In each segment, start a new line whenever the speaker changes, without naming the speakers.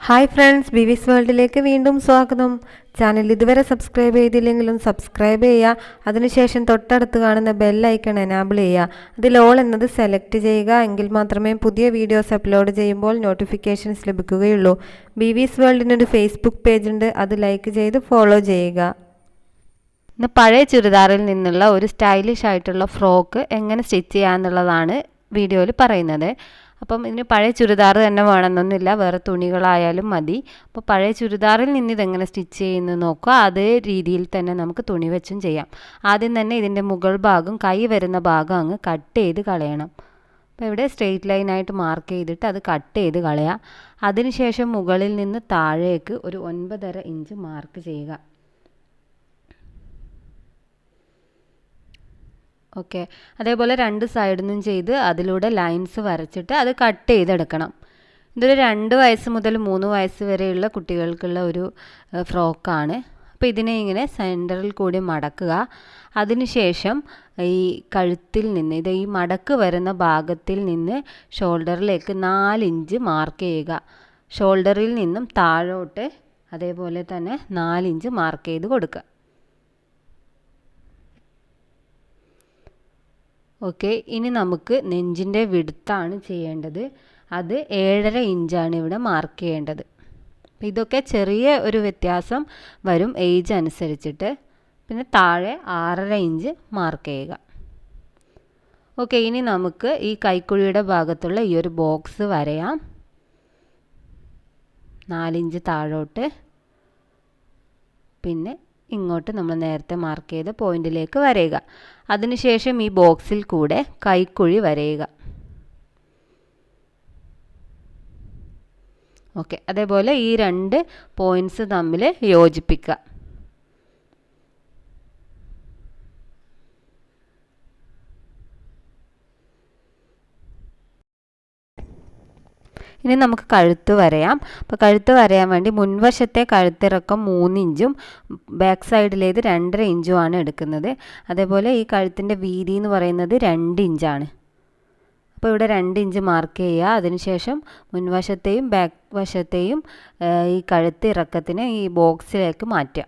Hi friends, ബിവിസ് വേൾഡിലേക്ക് വീണ്ടും സ്വാഗതം. ചാനൽ ഇതുവരെ സബ്സ്ക്രൈബ് ചെയ്തില്ലെങ്കിലും സബ്സ്ക്രൈബ് ചെയ്യുക. അതിനുശേഷം തൊട്ടടുത്ത് കാണുന്ന ബെൽ ഐക്കൺ എനാബിൾ ചെയ്യുക. അതിൽ ഓൾ എന്നത് സെലക്ട് ചെയ്യുക. എങ്കിൽ മാത്രമേ പുതിയ വീഡിയോസ് അപ്ലോഡ് ചെയ്യുമ്പോൾ നോട്ടിഫിക്കേഷൻസ് ലഭിക്കുകയുള്ളൂ. ബിവിസ് വേൾഡിനൊരു ഫേസ്ബുക്ക് പേജ് ഉണ്ട്, അത് ലൈക്ക് ചെയ്ത് ഫോളോ ചെയ്യുക. ഇന്ന് പഴയ ചുരിദാറിൽ നിന്നുള്ള ഒരു സ്റ്റൈലിഷ് ആയിട്ടുള്ള ഫ്രോക്ക് എങ്ങനെ സ്റ്റിച്ച് ചെയ്യാന്നുള്ളതാണ് വീഡിയോയിൽ പറയുന്നത്. അപ്പം ഇതിന് പഴയ ചുരിദാർ തന്നെ വേണമെന്നൊന്നുമില്ല, വേറെ തുണികളായാലും മതി. അപ്പോൾ പഴയ ചുരിദാറിൽ നിന്ന് ഇതെങ്ങനെ സ്റ്റിച്ച് ചെയ്യുന്നത് നോക്കുക. അതേ രീതിയിൽ തന്നെ നമുക്ക് തുണി വെച്ചും ചെയ്യാം. ആദ്യം തന്നെ ഇതിൻ്റെ മുകൾ ഭാഗം, കൈ വരുന്ന ഭാഗം അങ്ങ് കട്ട് ചെയ്ത് കളയണം. അപ്പോൾ ഇവിടെ സ്ട്രെയിറ്റ് ലൈനായിട്ട് മാർക്ക് ചെയ്തിട്ട് അത് കട്ട് ചെയ്ത് കളയുക. അതിനുശേഷം മുകളിൽ നിന്ന് താഴേക്ക് ഒരു 9.5 ഇഞ്ച് മാർക്ക് ചെയ്യുക. ഓക്കെ, അതേപോലെ രണ്ട് സൈഡിൽ നിന്നും ചെയ്ത് അതിലൂടെ ലൈൻസ് വരച്ചിട്ട് അത് കട്ട് ചെയ്തെടുക്കണം. ഇതൊരു 2 വയസ്സ് മുതൽ 3 വയസ്സ് വരെയുള്ള കുട്ടികൾക്കുള്ള ഒരു ഫ്രോക്കാണ്. അപ്പോൾ ഇതിനെ ഇങ്ങനെ സെൻറ്ററിൽ കൂടി മടക്കുക. അതിനുശേഷം ഈ കഴുത്തിൽ നിന്ന്, ഇത് ഈ മടക്ക് വരുന്ന ഭാഗത്തിൽ നിന്ന് ഷോൾഡറിലേക്ക് 4 ഇഞ്ച് മാർക്ക് ചെയ്യുക. ഷോൾഡറിൽ നിന്നും താഴോട്ട് അതേപോലെ തന്നെ 4 ഇഞ്ച് മാർക്ക് ചെയ്ത് കൊടുക്കുക. ഓക്കെ, ഇനി നമുക്ക് നെഞ്ചിൻ്റെ വിഡ്ത്താണ് ചെയ്യേണ്ടത്. അത് 7.5 ഇഞ്ചാണ് ഇവിടെ മാർക്ക് ചെയ്യേണ്ടത്. അപ്പോൾ ഇതൊക്കെ ചെറിയ ഒരു വ്യത്യാസം വരും ഏജ് അനുസരിച്ചിട്ട്. പിന്നെ താഴെ 6.5 ഇഞ്ച് മാർക്ക് ചെയ്യുക. ഓക്കെ, ഇനി നമുക്ക് ഈ കൈക്കുഴിയുടെ ഭാഗത്തുള്ള ഈ ഒരു ബോക്സ് വരയാം. 4 ഇഞ്ച് താഴോട്ട്, പിന്നെ ഇങ്ങോട്ട് നമ്മൾ നേരത്തെ മാർക്ക് ചെയ്ത പോയിന്റിലേക്ക് വരയുക. അതിനുശേഷം ഈ ബോക്സിൽ കൂടെ കൈക്കുഴി വരയുക. ഓക്കെ, അതേപോലെ ഈ 2 പോയിന്റ്സ് തമ്മിൽ യോജിപ്പിക്കുക. ഇനി നമുക്ക് കഴുത്ത് വരയാം. അപ്പോൾ കഴുത്ത് വരയാൻ വേണ്ടി മുൻവശത്തെ കഴുത്തിറക്കം 3 ഇഞ്ചും ബാക്ക് സൈഡിലേത് 2.5 ഇഞ്ചുമാണ് എടുക്കുന്നത്. അതേപോലെ ഈ കഴുത്തിൻ്റെ വീതി എന്ന് പറയുന്നത് 2 ഇഞ്ചാണ്. അപ്പോൾ ഇവിടെ 2 ഇഞ്ച് മാർക്ക് ചെയ്യുക. അതിനുശേഷം മുൻവശത്തെയും ബാക്ക് വശത്തെയും ഈ കഴുത്തിറക്കത്തിനെ ഈ ബോക്സിലേക്ക് മാറ്റുക.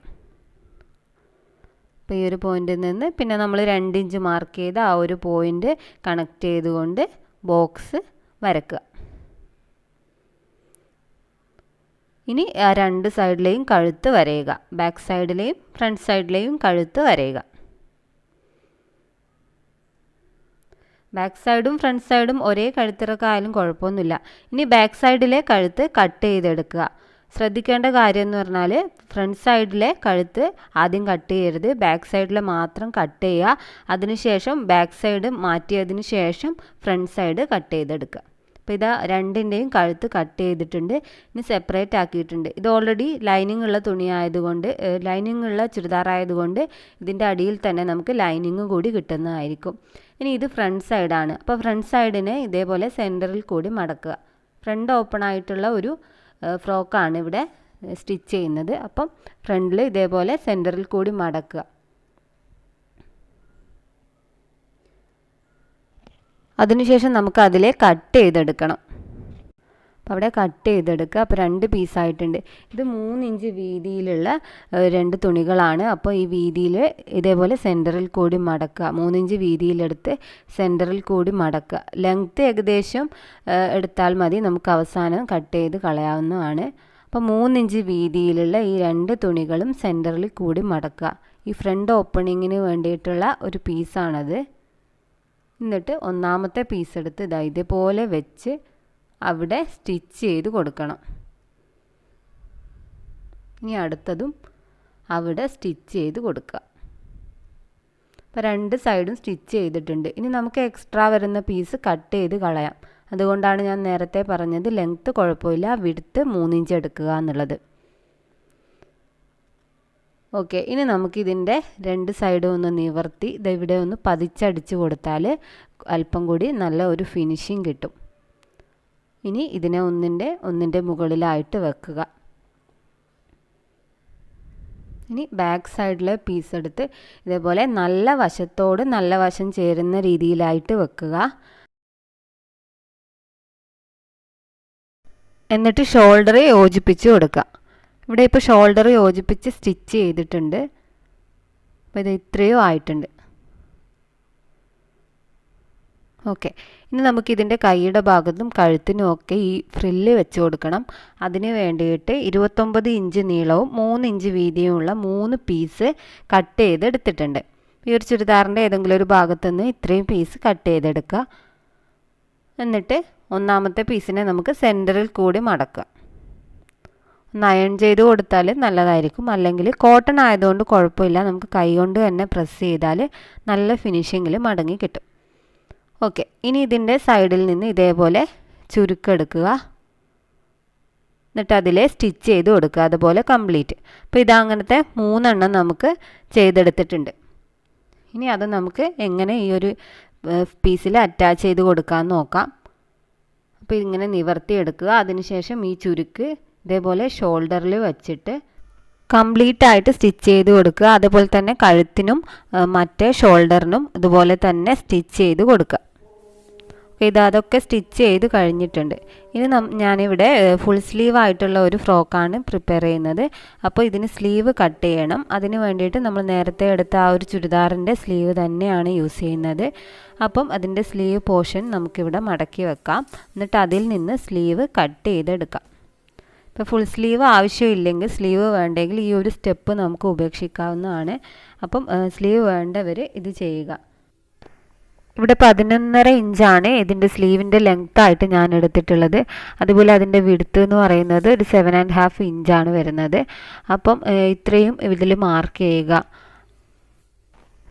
അപ്പോൾ ഈ ഒരു പോയിന്റിൽ നിന്ന് പിന്നെ നമ്മൾ 2 ഇഞ്ച് മാർക്ക് ചെയ്ത് ആ ഒരു പോയിന്റ് കണക്ട് ചെയ്തുകൊണ്ട് ബോക്സ് വരക്കുക. ഇനി ആ 2 സൈഡിലെയും കഴുത്ത് വരയുക. ബാക്ക് സൈഡിലെയും ഫ്രണ്ട് സൈഡിലെയും കഴുത്ത് വരയുക. ബാക്ക് സൈഡും ഫ്രണ്ട് സൈഡും ഒരേ കഴുത്തിറക്കായാലും കുഴപ്പമൊന്നുമില്ല. ഇനി ബാക്ക് സൈഡിലെ കഴുത്ത് കട്ട് ചെയ്തെടുക്കുക. ശ്രദ്ധിക്കേണ്ട കാര്യം എന്ന് പറഞ്ഞാൽ ഫ്രണ്ട് സൈഡിലെ കഴുത്ത് ആദ്യം കട്ട് ചെയ്യരുത്, ബാക്ക് സൈഡിലെ മാത്രം കട്ട് ചെയ്യുക. അതിനുശേഷം ബാക്ക് സൈഡ് മാറ്റിയതിന് ശേഷം ഫ്രണ്ട് സൈഡ് കട്ട് ചെയ്തെടുക്കുക. അപ്പോൾ ഇതാ 2ൻ്റെയും കഴുത്ത് കട്ട് ചെയ്തിട്ടുണ്ട്. ഇനി സെപ്പറേറ്റ് ആക്കിയിട്ടുണ്ട്. ഇത് ഓൾറെഡി ലൈനിങ് ഉള്ള തുണി ആയതുകൊണ്ട്, ലൈനിങ് ഉള്ള ചുരിദാർ ആയതുകൊണ്ട് ഇതിൻ്റെ അടിയിൽ തന്നെ നമുക്ക് ലൈനിങ് കൂടി കിട്ടുന്നതായിരിക്കും. ഇനി ഇത് ഫ്രണ്ട് സൈഡാണ്. അപ്പോൾ ഫ്രണ്ട് സൈഡിനെ ഇതേപോലെ സെൻറ്ററിൽ കൂടി മടക്കുക. ഫ്രണ്ട് ഓപ്പൺ ആയിട്ടുള്ള ഒരു ഫ്രോക്കാണ് ഇവിടെ സ്റ്റിച്ച് ചെയ്യുന്നത്. അപ്പം ഫ്രണ്ടിൽ ഇതേപോലെ സെൻറ്ററിൽ കൂടി മടക്കുക. അതിനുശേഷം നമുക്ക് അതിലെ കട്ട് ചെയ്തെടുക്കണം. അപ്പോൾ അവിടെ കട്ട് ചെയ്തെടുക്കുക. അപ്പോൾ 2 പീസായിട്ടുണ്ട്. ഇത് 3 ഇഞ്ച് വീതിയിലുള്ള 2 തുണികളാണ്. അപ്പോൾ ഈ വീതിയിൽ ഇതേപോലെ സെൻറ്ററിൽ കൂടി മടക്കുക. 3 ഇഞ്ച് വീതിയിലെടുത്ത് സെൻറ്ററിൽ കൂടി മടക്കുക. ലെങ്ത്ത് ഏകദേശം എടുത്താൽ മതി, നമുക്ക് അവസാനം കട്ട് ചെയ്ത് കളയാവുന്നതാണ്. അപ്പോൾ 3 ഇഞ്ച് വീതിയിലുള്ള ഈ 2 തുണികളും സെൻറ്ററിൽ കൂടി മടക്കുക. ഈ ഫ്രണ്ട് ഓപ്പണിങ്ങിന് വേണ്ടിയിട്ടുള്ള ഒരു പീസാണത്. എന്നിട്ട് ഒന്നാമത്തെ പീസ് എടുത്ത് ഇതേപോലെ വെച്ച് അവിടെ സ്റ്റിച്ച് ചെയ്ത് കൊടുക്കണം. ഇനി അടുത്തതും അവിടെ സ്റ്റിച്ച് ചെയ്ത് കൊടുക്കുക. അപ്പോൾ 2 സൈഡും സ്റ്റിച്ച് ചെയ്തിട്ടുണ്ട്. ഇനി നമുക്ക് എക്സ്ട്രാ വരുന്ന പീസ് കട്ട് ചെയ്ത് കളയാം. അതുകൊണ്ടാണ് ഞാൻ നേരത്തെ പറഞ്ഞത് ലെങ്ത്ത് കുഴപ്പമില്ല, വിഡ്ത്ത് 3 ഇഞ്ച് എടുക്കുക എന്നുള്ളത്. ഓക്കെ, ഇനി നമുക്കിതിൻ്റെ 2 സൈഡും ഒന്ന് നിവർത്തി ഇവിടെ ഒന്ന് പതിച്ചടിച്ച് കൊടുത്താൽ അല്പം കൂടി നല്ല ഒരു ഫിനിഷിങ് കിട്ടും. ഇനി ഇതിനെ ഒന്നിൻ്റെ മുകളിലായിട്ട് വെക്കുക. ഇനി ബാക്ക് സൈഡിലെ പീസ് എടുത്ത് ഇതേപോലെ നല്ല വശത്തോട് നല്ല വശം ചേരുന്ന രീതിയിലായിട്ട് വെക്കുക. എന്നിട്ട് ഷോൾഡർ യോജിപ്പിച്ച് കൊടുക്കുക. ഇവിടെ ഇപ്പോൾ ഷോൾഡർ യോജിപ്പിച്ച് സ്റ്റിച്ച് ചെയ്തിട്ടുണ്ട്. അപ്പോൾ ഇത് ഇത്രയും ആയിട്ടുണ്ട്. ഓക്കെ, ഇനി നമുക്കിതിൻ്റെ കൈയുടെ ഭാഗത്തും കഴുത്തിനും ഒക്കെ ഈ ഫ്രില്ല് വെച്ച് കൊടുക്കണം. അതിന് വേണ്ടിയിട്ട് 29 ഇഞ്ച് നീളവും 3 ഇഞ്ച് വീതിയുമുള്ള 3 പീസ് കട്ട് ചെയ്തെടുത്തിട്ടുണ്ട്. ഈ ഒരു ചുരിദാറിൻ്റെ ഏതെങ്കിലും ഒരു ഭാഗത്തു നിന്ന് ഇത്രയും പീസ് കട്ട് ചെയ്തെടുക്കുക. എന്നിട്ട് ഒന്നാമത്തെ പീസിനെ നമുക്ക് സെൻറ്ററിൽ കൂടി മടക്കുക. ഒന്ന് അയൺ ചെയ്ത് കൊടുത്താൽ നല്ലതായിരിക്കും. അല്ലെങ്കിൽ കോട്ടൺ ആയതുകൊണ്ട് കുഴപ്പമില്ല, നമുക്ക് കൈ കൊണ്ട് തന്നെ പ്രസ് ചെയ്താൽ നല്ല ഫിനിഷിങ്ങിൽ മടങ്ങി കിട്ടും. ഓക്കെ, ഇനി ഇതിൻ്റെ സൈഡിൽ നിന്ന് ഇതേപോലെ ചുരുക്കെടുക്കുക. എന്നിട്ട് അതിൽ സ്റ്റിച്ച് ചെയ്ത് കൊടുക്കുക, അതുപോലെ കംപ്ലീറ്റ്. അപ്പോൾ ഇതങ്ങനത്തെ 3 എണ്ണം നമുക്ക് ചെയ്തെടുത്തിട്ടുണ്ട്. ഇനി അത് നമുക്ക് എങ്ങനെ ഈ ഒരു പീസിൽ അറ്റാച്ച് ചെയ്ത് കൊടുക്കാമെന്ന് നോക്കാം. അപ്പോൾ ഇങ്ങനെ നിവർത്തിയെടുക്കുക. അതിനുശേഷം ഈ ചുരുക്ക് ഇതേപോലെ ഷോൾഡറിൽ വച്ചിട്ട് കംപ്ലീറ്റ് ആയിട്ട് സ്റ്റിച്ച് ചെയ്ത് കൊടുക്കുക. അതുപോലെ തന്നെ കഴുത്തിനും മറ്റേ ഷോൾഡറിനും ഇതുപോലെ തന്നെ സ്റ്റിച്ച് ചെയ്ത് കൊടുക്കുക. അതൊക്കെ സ്റ്റിച്ച് ചെയ്ത് കഴിഞ്ഞിട്ടുണ്ട്. ഇനി ഞാനിവിടെ ഫുൾ സ്ലീവ് ആയിട്ടുള്ള ഒരു ഫ്രോക്കാണ് പ്രിപ്പയർ ചെയ്യുന്നത്. അപ്പോൾ ഇതിന് സ്ലീവ് കട്ട് ചെയ്യണം. അതിന് വേണ്ടിയിട്ട് നമ്മൾ നേരത്തെ എടുത്ത ആ ഒരു ചുരിദാറിൻ്റെ സ്ലീവ് തന്നെയാണ് യൂസ് ചെയ്യുന്നത്. അപ്പം അതിൻ്റെ സ്ലീവ് പോർഷൻ നമുക്കിവിടെ മടക്കി വെക്കാം. എന്നിട്ട് അതിൽ നിന്ന് സ്ലീവ് കട്ട് ചെയ്തെടുക്കാം. ഇപ്പോൾ ഫുൾ സ്ലീവ് ആവശ്യമില്ലെങ്കിൽ, സ്ലീവ് വേണ്ടെങ്കിൽ ഈ ഒരു സ്റ്റെപ്പ് നമുക്ക് ഉപേക്ഷിക്കാവുന്നതാണ്. അപ്പം സ്ലീവ് വേണ്ടവർ ഇത് ചെയ്യുക. ഇവിടെ 11.5 ഇഞ്ചാണ് ഇതിൻ്റെ സ്ലീവിൻ്റെ ലെങ്ത് ആയിട്ട് ഞാൻ എടുത്തിട്ടുള്ളത്. അതുപോലെ അതിൻ്റെ വിഡ്ത്ത് എന്ന് പറയുന്നത് ഒരു 7.5 ഇഞ്ചാണ് വരുന്നത്. അപ്പം ഇത്രയും ഇതിൽ മാർക്ക് ചെയ്യുക.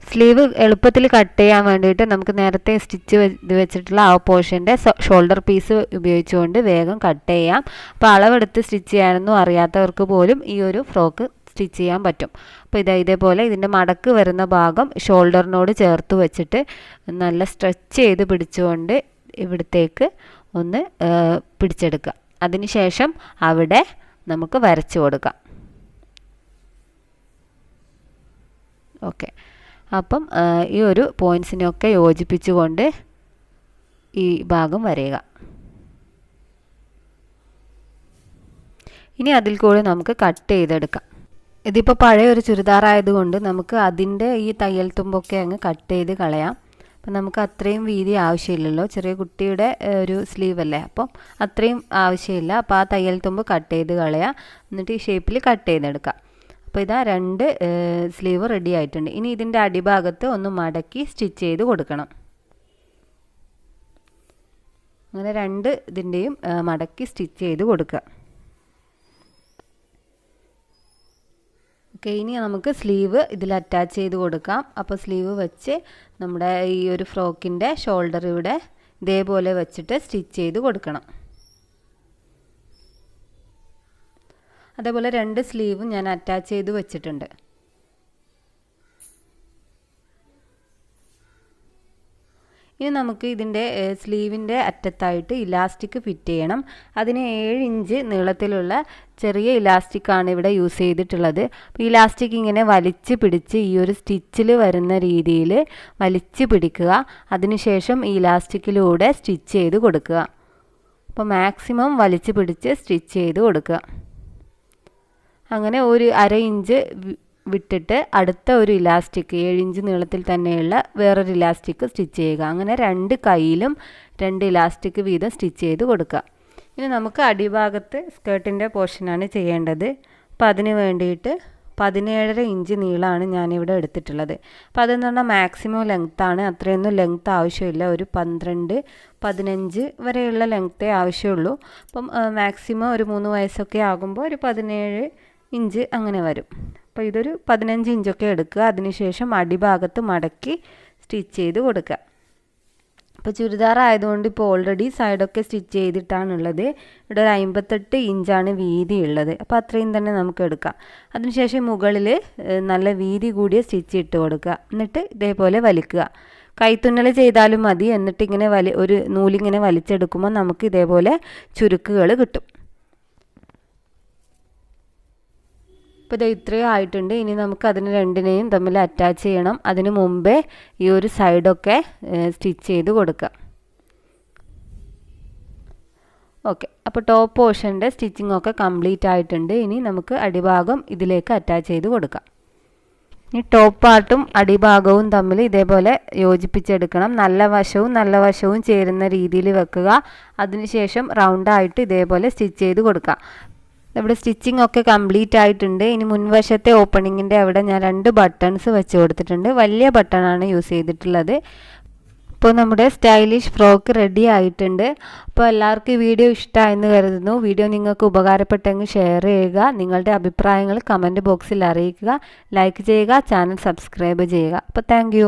സ്ലീവ് എളുപ്പത്തിൽ കട്ട് ചെയ്യാൻ വേണ്ടിയിട്ട് നമുക്ക് നേരത്തെ സ്റ്റിച്ച് വെച്ചിട്ടുള്ള ആ പോർഷൻ്റെ ഷോൾഡർ പീസ് ഉപയോഗിച്ചുകൊണ്ട് വേഗം കട്ട് ചെയ്യാം. അപ്പോൾ അളവെടുത്ത് സ്റ്റിച്ച് ചെയ്യാനൊന്നും അറിയാത്തവർക്ക് പോലും ഈ ഒരു ഫ്രോക്ക് സ്റ്റിച്ച് ചെയ്യാൻ പറ്റും. അപ്പോൾ ഇതേപോലെ ഇതിൻ്റെ മടക്ക് വരുന്ന ഭാഗം ഷോൾഡറിനോട് ചേർത്ത് വെച്ചിട്ട് നല്ല സ്ട്രെച്ച് ചെയ്ത് പിടിച്ചുകൊണ്ട് ഇവിടത്തേക്ക് ഒന്ന് പിടിച്ചെടുക്കുക. അതിനുശേഷം അവിടെ നമുക്ക് വരച്ചു കൊടുക്കാം. ഓക്കെ, അപ്പം ഈ ഒരു പോയിൻറ്റ്സിനെയൊക്കെ യോജിപ്പിച്ചുകൊണ്ട് ഈ ഭാഗം വരയുക. ഇനി അതിൽ കൂടി നമുക്ക് കട്ട് ചെയ്തെടുക്കാം. ഇതിപ്പോൾ പഴയ ഒരു ചുരിദാറായതുകൊണ്ട് നമുക്ക് അതിൻ്റെ ഈ തയ്യൽ തുമ്പൊക്കെ അങ്ങ് കട്ട് ചെയ്ത് കളയാം. അപ്പം നമുക്ക് അത്രയും വീതി ആവശ്യമില്ലല്ലോ, ചെറിയ കുട്ടിയുടെ ഒരു സ്ലീവ് അല്ലേ, അപ്പം അത്രയും ആവശ്യമില്ല. അപ്പോൾ ആ തയ്യൽ തുമ്പ് കട്ട് ചെയ്ത് കളയാം. എന്നിട്ട് ഈ ഷേപ്പിൽ കട്ട് ചെയ്തെടുക്കാം. അപ്പോൾ ഇതാ 2 സ്ലീവ് റെഡി ആയിട്ടുണ്ട്. ഇനി ഇതിൻ്റെ അടിഭാഗത്ത് ഒന്ന് മടക്കി സ്റ്റിച്ച് ചെയ്ത് കൊടുക്കണം. അങ്ങനെ 2 ഇതിൻ്റെയും മടക്കി സ്റ്റിച്ച് ചെയ്ത് കൊടുക്കുക. ഓക്കെ, ഇനി നമുക്ക് സ്ലീവ് ഇതിൽ അറ്റാച്ച് ചെയ്ത് കൊടുക്കാം. അപ്പോൾ സ്ലീവ് വെച്ച് നമ്മുടെ ഈ ഒരു ഫ്രോക്കിൻ്റെ ഷോൾഡർ ഇവിടെ ഇതേപോലെ വെച്ചിട്ട് സ്റ്റിച്ച് ചെയ്ത് കൊടുക്കണം. അതേപോലെ 2 സ്ലീവും ഞാൻ അറ്റാച്ച് ചെയ്ത് വെച്ചിട്ടുണ്ട്. ഇനി നമുക്ക് ഇതിൻ്റെ സ്ലീവിൻ്റെ അറ്റത്തായിട്ട് ഇലാസ്റ്റിക് ഫിറ്റ് ചെയ്യണം. അതിന് 7 ഇഞ്ച് നീളത്തിലുള്ള ചെറിയ ഇലാസ്റ്റിക്കാണ് ഇവിടെ യൂസ് ചെയ്തിട്ടുള്ളത്. അപ്പോൾ ഇലാസ്റ്റിക് ഇങ്ങനെ വലിച്ച് പിടിച്ച് ഈ ഒരു സ്റ്റിച്ചിൽ വരുന്ന രീതിയിൽ വലിച്ച് പിടിക്കുക. അതിനുശേഷം ഈ ഇലാസ്റ്റിക്കിലൂടെ സ്റ്റിച്ച് ചെയ്ത് കൊടുക്കുക. അപ്പോൾ മാക്സിമം വലിച്ച് പിടിച്ച് സ്റ്റിച്ച് ചെയ്ത് കൊടുക്കുക. അങ്ങനെ ഒരു 1/2 ഇഞ്ച് വിട്ടിട്ട് അടുത്ത ഒരു ഇലാസ്റ്റിക് 7 ഇഞ്ച് നീളത്തിൽ തന്നെയുള്ള വേറൊരു ഇലാസ്റ്റിക് സ്റ്റിച്ച് ചെയ്യുക. അങ്ങനെ 2 കൈയിലും 2 ഇലാസ്റ്റിക് വീതം സ്റ്റിച്ച് ചെയ്ത് കൊടുക്കുക. ഇനി നമുക്ക് അടിഭാഗത്ത് സ്കേർട്ടിൻ്റെ പോർഷനാണ് ചെയ്യേണ്ടത്. അപ്പോൾ അതിന് വേണ്ടിയിട്ട് 17.5 ഇഞ്ച് നീളമാണ് ഞാനിവിടെ എടുത്തിട്ടുള്ളത്. അപ്പോൾ അതെന്ന് പറഞ്ഞാൽ മാക്സിമം ലെങ്ത്താണ്, അത്രയൊന്നും ലെങ്ത്ത് ആവശ്യമില്ല. ഒരു 12-15 വരെയുള്ള ലെങ്ത്തേ ആവശ്യമുള്ളൂ. അപ്പം മാക്സിമം ഒരു 3 വയസ്സൊക്കെ ആകുമ്പോൾ ഒരു 17 ഇഞ്ച് അങ്ങനെ വരും. അപ്പോൾ ഇതൊരു 15 ഇഞ്ചൊക്കെ എടുക്കുക. അതിനുശേഷം അടിഭാഗത്ത് മടക്കി സ്റ്റിച്ച് ചെയ്ത് കൊടുക്കുക. അപ്പോൾ ചുരിദാർ ആയതുകൊണ്ട് ഇപ്പോൾ ഓൾറെഡി സൈഡൊക്കെ സ്റ്റിച്ച് ചെയ്തിട്ടാണുള്ളത്. ഇവിടെ ഒരു 58 ഇഞ്ചാണ് വീതി ഉള്ളത്. അപ്പോൾ അത്രയും തന്നെ നമുക്ക് എടുക്കാം. അതിനുശേഷം മുകളിൽ നല്ല വീതി കൂടിയ സ്റ്റിച്ച് ഇട്ട് കൊടുക്കുക. എന്നിട്ട് ഇതേപോലെ വലിക്കുക. കൈത്തുന്നൽ ചെയ്താലും മതി. എന്നിട്ട് ഇങ്ങനെ ഒരു നൂലിങ്ങനെ വലിച്ചെടുക്കുമ്പോൾ നമുക്ക് ഇതേപോലെ ചുരുക്കുകൾ കിട്ടും. അപ്പോൾ ഇത് ഇത്രയും ആയിട്ടുണ്ട്. ഇനി നമുക്ക് അതിന് രണ്ടിനെയും തമ്മിൽ അറ്റാച്ച് ചെയ്യണം. അതിന് മുമ്പേ ഈ ഒരു സൈഡൊക്കെ സ്റ്റിച്ച് ചെയ്ത് കൊടുക്കുക. ഓക്കെ, അപ്പോൾ ടോപ്പ് പോർഷൻ്റെ സ്റ്റിച്ചിങ് ഒക്കെ കംപ്ലീറ്റ് ആയിട്ടുണ്ട്. ഇനി നമുക്ക് അടിഭാഗം ഇതിലേക്ക് അറ്റാച്ച് ചെയ്ത് കൊടുക്കാം. ഈ ടോപ്പ് പാർട്ടും അടിഭാഗവും തമ്മിൽ ഇതേപോലെ യോജിപ്പിച്ചെടുക്കണം. നല്ല വശവും ചേരുന്ന രീതിയിൽ വെക്കുക. അതിനുശേഷം റൗണ്ടായിട്ട് ഇതേപോലെ സ്റ്റിച്ച് ചെയ്ത് കൊടുക്കുക. ഇവിടെ സ്റ്റിച്ചിങ് ഒക്കെ കംപ്ലീറ്റ് ആയിട്ടുണ്ട്. ഇനി മുൻവശത്തെ ഓപ്പണിങ്ങിൻ്റെ അവിടെ ഞാൻ 2 ബട്ടൺസ് വെച്ച് കൊടുത്തിട്ടുണ്ട്. വലിയ ബട്ടണാണ് യൂസ് ചെയ്തിട്ടുള്ളത്. ഇപ്പോൾ നമ്മുടെ സ്റ്റൈലിഷ് ഫ്രോക്ക് റെഡി ആയിട്ടുണ്ട്. അപ്പോൾ എല്ലാവർക്കും ഈ വീഡിയോ ഇഷ്ടമായെന്ന് കരുതുന്നു. വീഡിയോ നിങ്ങൾക്ക് ഉപകാരപ്പെട്ടെങ്കിൽ ഷെയർ ചെയ്യുക. നിങ്ങളുടെ അഭിപ്രായങ്ങൾ കമൻറ്റ് ബോക്സിൽ അറിയിക്കുക. ലൈക്ക് ചെയ്യുക, ചാനൽ സബ്സ്ക്രൈബ് ചെയ്യുക. അപ്പോൾ താങ്ക്